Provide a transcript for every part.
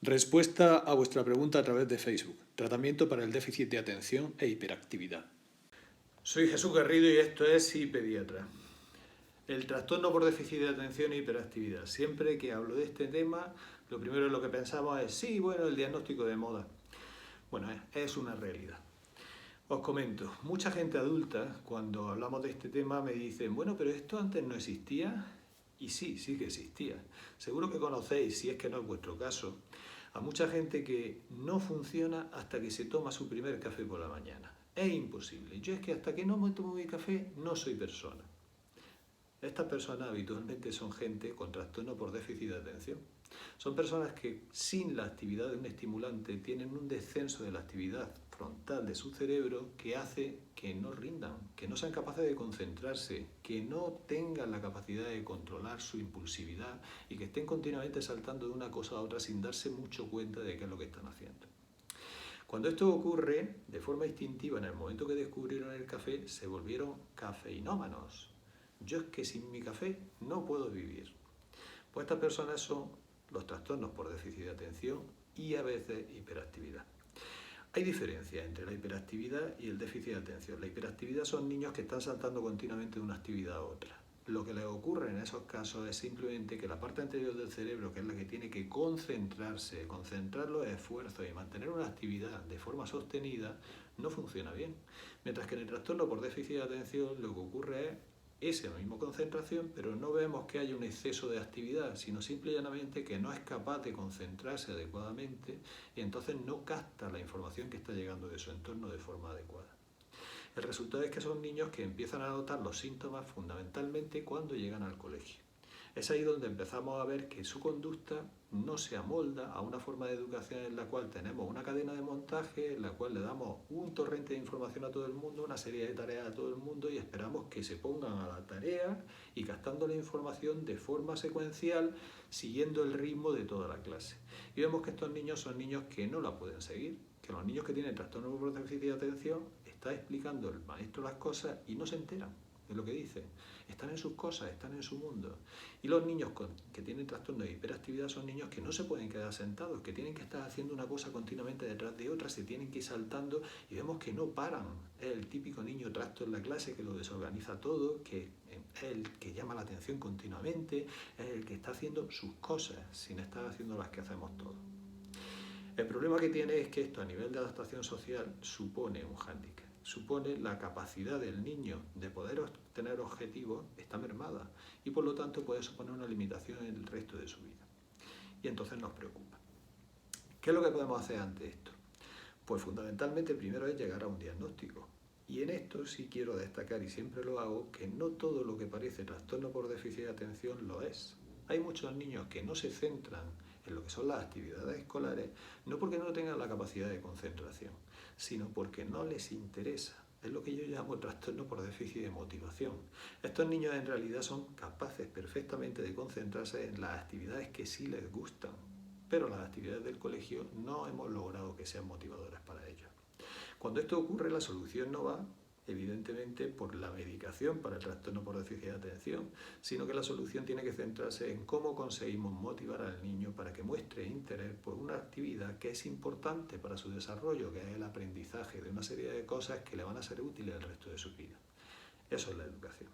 Respuesta a vuestra pregunta a través de Facebook. Tratamiento para el déficit de atención e hiperactividad. Soy Jesús Garrido y esto es iPediatra. El trastorno por déficit de atención e hiperactividad. Siempre que hablo de este tema, lo primero en lo que pensamos es, sí, bueno, el diagnóstico de moda. Bueno, es una realidad. Os comento, mucha gente adulta, cuando hablamos de este tema, me dicen, bueno, pero esto antes no existía. Y sí, sí que existía. Seguro que conocéis, si es que no es vuestro caso, a mucha gente que no funciona hasta que se toma su primer café por la mañana. Es imposible. Yo es que hasta que no me tomo mi café no soy persona. Estas personas habitualmente son gente con trastorno por déficit de atención. Son personas que sin la actividad de un estimulante tienen un descenso de la actividad frontal de su cerebro que hace que no rindan, que no sean capaces de concentrarse, que no tengan la capacidad de controlar su impulsividad y que estén continuamente saltando de una cosa a otra sin darse mucho cuenta de qué es lo que están haciendo. Cuando esto ocurre de forma instintiva en el momento que descubrieron el café, se volvieron cafeinómanos. Yo es que sin mi café no puedo vivir. Pues estas personas son los trastornos por déficit de atención y a veces hiperactividad. Hay diferencia entre la hiperactividad y el déficit de atención. La hiperactividad son niños que están saltando continuamente de una actividad a otra. Lo que les ocurre en esos casos es simplemente que la parte anterior del cerebro, que es la que tiene que concentrarse, concentrar los esfuerzos y mantener una actividad de forma sostenida, no funciona bien. Mientras que en el trastorno por déficit de atención lo que ocurre es esa misma concentración, pero no vemos que haya un exceso de actividad, sino simple y llanamente que no es capaz de concentrarse adecuadamente y entonces no capta la información que está llegando de su entorno de forma adecuada. El resultado es que son niños que empiezan a notar los síntomas fundamentalmente cuando llegan al colegio. Es ahí donde empezamos a ver que su conducta no se amolda a una forma de educación en la cual tenemos una cadena de montaje, en la cual le damos un torrente de información a todo el mundo, una serie de tareas a todo el mundo y esperamos que se pongan a la tarea y captando la información de forma secuencial, siguiendo el ritmo de toda la clase. Y vemos que estos niños son niños que no la pueden seguir, que los niños que tienen trastorno por déficit de atención está explicando el maestro las cosas y no se enteran de lo que dice. Están en sus cosas, están en su mundo. Y los niños que tienen trastorno de hiperactividad son niños que no se pueden quedar sentados, que tienen que estar haciendo una cosa continuamente detrás de otra, se tienen que ir saltando y vemos que no paran. Es el típico niño trasto en la clase que lo desorganiza todo, que es el que llama la atención continuamente, es el que está haciendo sus cosas sin estar haciendo las que hacemos todos. El problema que tiene es que esto a nivel de adaptación social supone un hándicap. Supone la capacidad del niño de poder obtener objetivos está mermada y por lo tanto puede suponer una limitación en el resto de su vida. Y entonces nos preocupa. ¿Qué es lo que podemos hacer ante esto? Pues fundamentalmente primero es llegar a un diagnóstico. Y en esto sí quiero destacar, y siempre lo hago, que no todo lo que parece trastorno por déficit de atención lo es. Hay muchos niños que no se centran en lo que son las actividades escolares, no porque no tengan la capacidad de concentración, sino porque no les interesa. Es lo que yo llamo trastorno por déficit de motivación. Estos niños en realidad son capaces perfectamente de concentrarse en las actividades que sí les gustan, pero las actividades del colegio no hemos logrado que sean motivadoras para ellos. Cuando esto ocurre, la solución no va, evidentemente, por la medicación para el trastorno por déficit de atención, sino que la solución tiene que centrarse en cómo conseguimos motivar al niño para que muestre interés por una actividad que es importante para su desarrollo, que es el aprendizaje de una serie de cosas que le van a ser útiles el resto de su vida. Eso es la educación.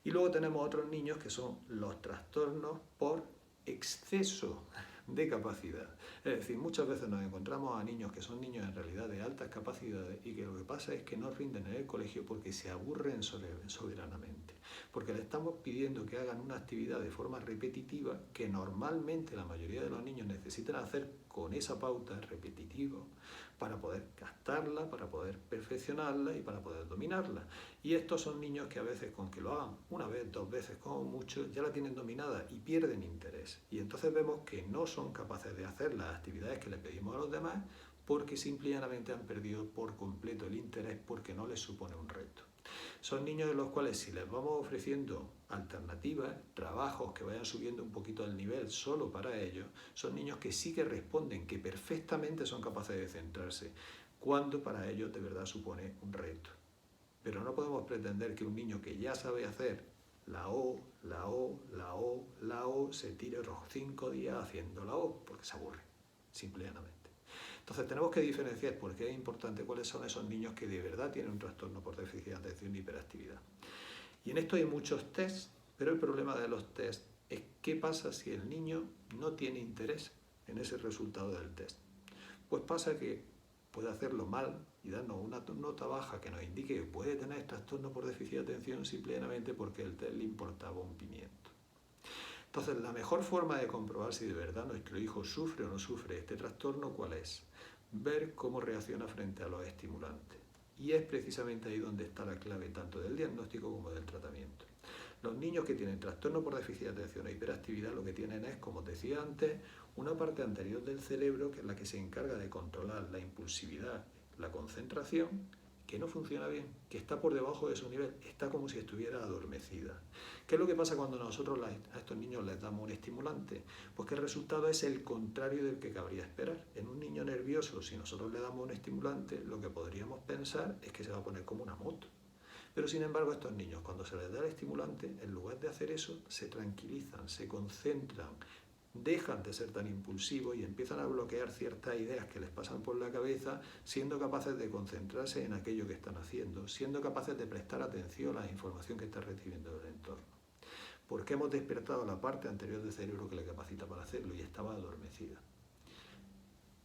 Y luego tenemos otros niños que son los trastornos por exceso de capacidad. Es decir, muchas veces nos encontramos a niños que son niños en realidad de altas capacidades y que lo que pasa es que no rinden en el colegio porque se aburren soberanamente. Porque le estamos pidiendo que hagan una actividad de forma repetitiva que normalmente la mayoría de los niños necesitan hacer con esa pauta repetitiva para poder captarla, para poder perfeccionarla y para poder dominarla. Y estos son niños que a veces con que lo hagan una vez, dos veces, como mucho, ya la tienen dominada y pierden interés. Y entonces vemos que no son capaces de hacer las actividades que le pedimos a los demás porque simplemente han perdido por completo el interés porque no les supone un reto. Son niños de los cuales si les vamos ofreciendo alternativas, trabajos que vayan subiendo un poquito el nivel solo para ellos, son niños que sí que responden, que perfectamente son capaces de centrarse, cuando para ellos de verdad supone un reto. Pero no podemos pretender que un niño que ya sabe hacer la O, la O, la O, la O, se tire los 5 días haciendo la O, porque se aburre. simple y llanamente. Entonces tenemos que diferenciar, porque es importante, cuáles son esos niños que de verdad tienen un trastorno por déficit de atención y hiperactividad. Y en esto hay muchos tests, pero el problema de los tests es qué pasa si el niño no tiene interés en ese resultado del test. Pues pasa que puede hacerlo mal y darnos una nota baja que nos indique que puede tener trastorno por déficit de atención simplemente porque el test le importaba un pimiento. Entonces, la mejor forma de comprobar si de verdad nuestro hijo sufre o no sufre este trastorno, ¿cuál es? Ver cómo reacciona frente a los estimulantes. Y es precisamente ahí donde está la clave tanto del diagnóstico como del tratamiento. Los niños que tienen trastorno por déficit de atención e hiperactividad lo que tienen es, como os decía antes, una parte anterior del cerebro que es la que se encarga de controlar la impulsividad, la concentración, que no funciona bien, que está por debajo de su nivel, está como si estuviera adormecida. ¿Qué es lo que pasa cuando nosotros a estos niños les damos un estimulante? Pues que el resultado es el contrario del que cabría esperar. En un niño nervioso, si nosotros le damos un estimulante, lo que podríamos pensar es que se va a poner como una moto. Pero sin embargo, estos niños, cuando se les da el estimulante, en lugar de hacer eso, se tranquilizan, se concentran, dejan de ser tan impulsivos y empiezan a bloquear ciertas ideas que les pasan por la cabeza, siendo capaces de concentrarse en aquello que están haciendo, siendo capaces de prestar atención a la información que están recibiendo del entorno. Porque hemos despertado la parte anterior del cerebro que le capacita para hacerlo y estaba adormecida.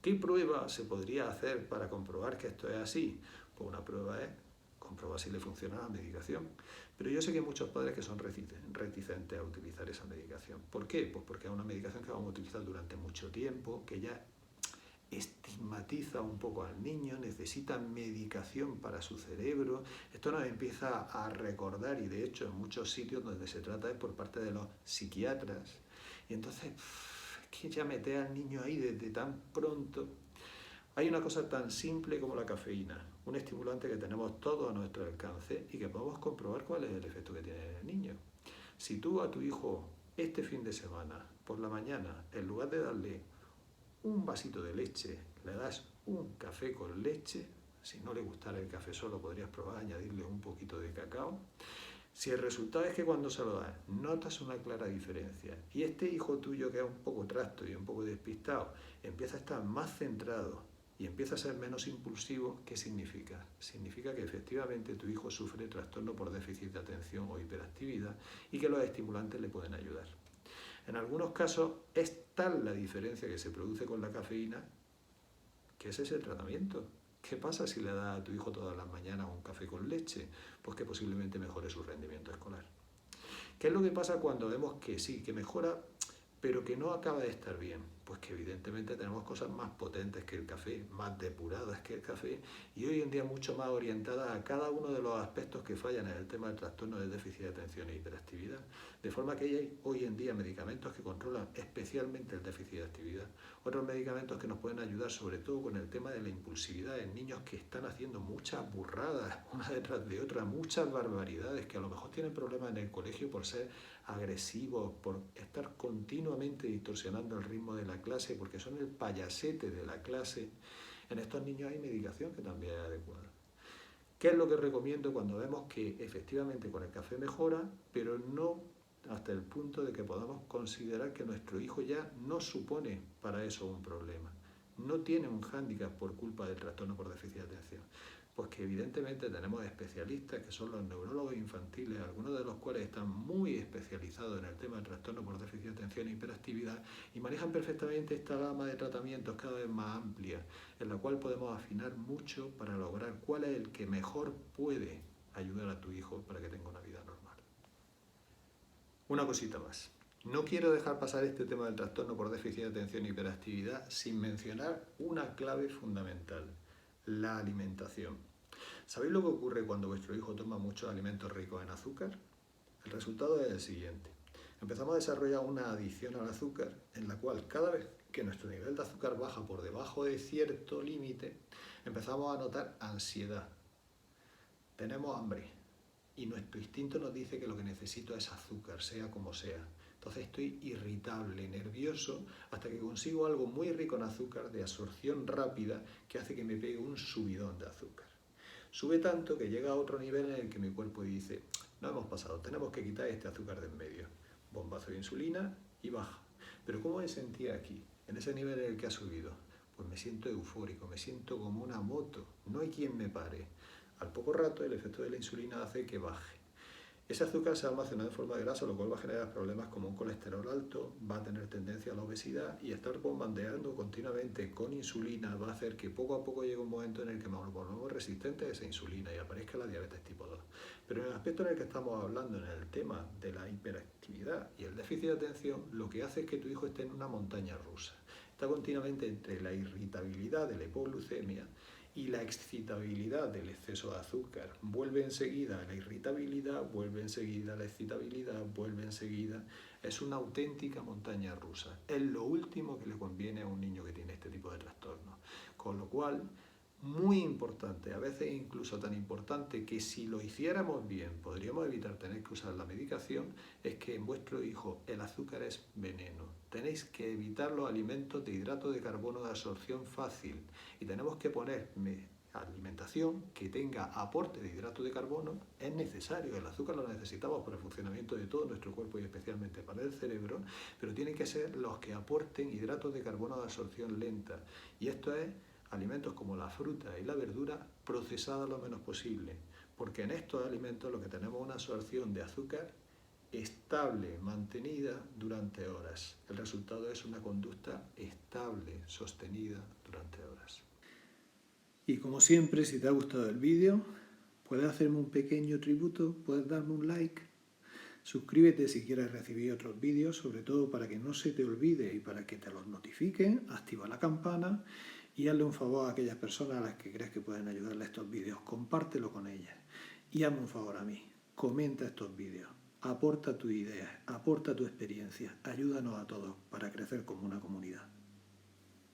¿Qué prueba se podría hacer para comprobar que esto es así? Pues una prueba es comprobar si le funciona la medicación. Pero yo sé que hay muchos padres que son reticentes a utilizar esa medicación. ¿Por qué? Pues porque es una medicación que vamos a utilizar durante mucho tiempo, que ya estigmatiza un poco al niño, necesita medicación para su cerebro. Esto nos empieza a recordar, y de hecho en muchos sitios donde se trata es por parte de los psiquiatras. Y entonces, es que ya meter al niño ahí desde tan pronto. Hay una cosa tan simple como la cafeína, un estimulante que tenemos todos a nuestro alcance y que podemos comprobar cuál es el efecto que tiene en el niño. Si tú a tu hijo este fin de semana, por la mañana, en lugar de darle un vasito de leche, le das un café con leche, si no le gustara el café solo podrías probar añadirle un poquito de cacao. Si el resultado es que cuando se lo das notas una clara diferencia y este hijo tuyo que es un poco trasto y un poco despistado empieza a estar más centrado y empieza a ser menos impulsivo, ¿qué significa? Significa que efectivamente tu hijo sufre trastorno por déficit de atención o hiperactividad y que los estimulantes le pueden ayudar. En algunos casos es tal la diferencia que se produce con la cafeína que ese es el tratamiento. ¿Qué pasa si le das a tu hijo todas las mañanas un café con leche? Pues que posiblemente mejore su rendimiento escolar. ¿Qué es lo que pasa cuando vemos que sí, que mejora, pero que no acaba de estar bien? Pues que evidentemente tenemos cosas más potentes que el café, más depuradas que el café y hoy en día mucho más orientadas a cada uno de los aspectos que fallan en el tema del trastorno de déficit de atención e hiperactividad. De forma que hay hoy en día medicamentos que controlan especialmente el déficit de actividad, otros medicamentos que nos pueden ayudar sobre todo con el tema de la impulsividad en niños que están haciendo muchas burradas una detrás de otra, muchas barbaridades, que a lo mejor tienen problemas en el colegio por ser agresivos, por estar continuamente distorsionando el ritmo de la clase, porque son el payasete de la clase. En estos niños hay medicación que también es adecuada. ¿Qué es lo que recomiendo cuando vemos que efectivamente con el café mejora, pero no hasta el punto de que podamos considerar que nuestro hijo ya no supone para eso un problema? No tiene un hándicap por culpa del trastorno por déficit de atención. Pues que evidentemente tenemos especialistas que son los neurólogos infantiles, algunos de los cuales están muy especializados en el tema del trastorno por déficit de atención e hiperactividad y manejan perfectamente esta gama de tratamientos cada vez más amplia, en la cual podemos afinar mucho para lograr cuál es el que mejor puede ayudar a tu hijo para que tenga una vida normal. Una cosita más. No quiero dejar pasar este tema del trastorno por déficit de atención e hiperactividad sin mencionar una clave fundamental: la alimentación. ¿Sabéis lo que ocurre cuando vuestro hijo toma muchos alimentos ricos en azúcar? El resultado es el siguiente. Empezamos a desarrollar una adicción al azúcar en la cual cada vez que nuestro nivel de azúcar baja por debajo de cierto límite, empezamos a notar ansiedad. Tenemos hambre y nuestro instinto nos dice que lo que necesito es azúcar, sea como sea. Entonces estoy irritable, nervioso, hasta que consigo algo muy rico en azúcar, de absorción rápida, que hace que me pegue un subidón de azúcar. Sube tanto que llega a otro nivel en el que mi cuerpo dice, no hemos pasado, tenemos que quitar este azúcar de en medio. Bombazo de insulina y baja. Pero ¿cómo me sentía aquí, en ese nivel en el que ha subido? Pues me siento eufórico, me siento como una moto, no hay quien me pare. Al poco rato el efecto de la insulina hace que baje. Ese azúcar se almacena en forma de grasa, lo cual va a generar problemas como un colesterol alto, va a tener tendencia a la obesidad y estar bombardeando continuamente con insulina va a hacer que poco a poco llegue un momento en el que nos volvamos resistentes a esa insulina y aparezca la diabetes tipo 2. Pero en el aspecto en el que estamos hablando, en el tema de la hiperactividad y el déficit de atención, lo que hace es que tu hijo esté en una montaña rusa. Está continuamente entre la irritabilidad de la hipoglucemia y la excitabilidad del exceso de azúcar. Vuelve enseguida la irritabilidad, vuelve enseguida la excitabilidad, vuelve enseguida. Es una auténtica montaña rusa. Es lo último que le conviene a un niño que tiene este tipo de trastornos. Con lo cual, muy importante, a veces incluso tan importante que si lo hiciéramos bien podríamos evitar tener que usar la medicación, es que en vuestro hijo el azúcar es veneno. Tenéis que evitar los alimentos de hidrato de carbono de absorción fácil y tenemos que poner alimentación que tenga aporte de hidrato de carbono. Es necesario, el azúcar lo necesitamos para el funcionamiento de todo nuestro cuerpo y especialmente para el cerebro, pero tienen que ser los que aporten hidratos de carbono de absorción lenta, y esto es alimentos como la fruta y la verdura procesadas lo menos posible, porque en estos alimentos lo que tenemos es una absorción de azúcar estable, mantenida durante horas. El resultado es una conducta estable, sostenida durante horas. Y como siempre, si te ha gustado el vídeo, puedes hacerme un pequeño tributo, puedes darme un like, suscríbete si quieres recibir otros vídeos, sobre todo para que no se te olvide y para que te los notifiquen, activa la campana y hazle un favor a aquellas personas a las que crees que pueden ayudarle a estos vídeos, compártelo con ellas y hazme un favor a mí, comenta estos vídeos, aporta tu idea, aporta tu experiencia, ayúdanos a todos para crecer como una comunidad.